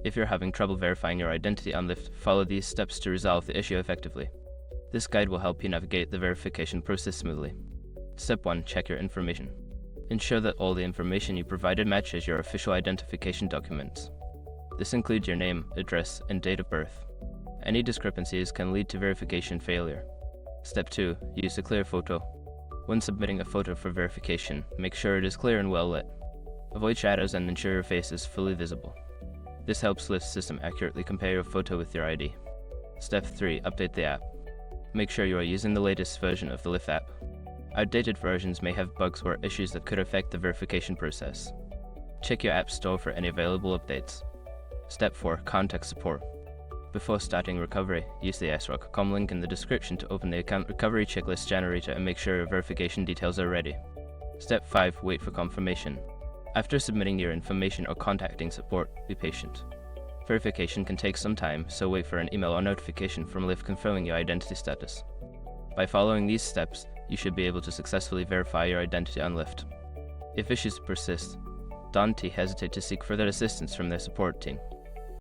If you're having trouble verifying your identity on Lyft, follow these steps to resolve the issue effectively. This guide will help you navigate the verification process smoothly. Step 1. Check your information. Ensure that all the information you provided matches your official identification documents. This includes your name, address, and date of birth. Any discrepancies can lead to verification failure. Step 2. Use a clear photo. When submitting a photo for verification, make sure it is clear and well lit. Avoid shadows and ensure your face is fully visible. This helps Lyft's system accurately compare your photo with your ID. Step 3. Update the app. Make sure you are using the latest version of the Lyft app. Outdated versions may have bugs or issues that could affect the verification process. Check your app store for any available updates. Step 4. Contact support. Before starting recovery, use the sroc.com link in the description to open the account recovery checklist generator and make sure your verification details are ready. Step 5. Wait for confirmation. After submitting your information or contacting support, be patient. Verification can take some time, so wait for an email or notification from Lyft confirming your identity status. By following these steps, you should be able to successfully verify your identity on Lyft. If issues persist, don't hesitate to seek further assistance from their support team.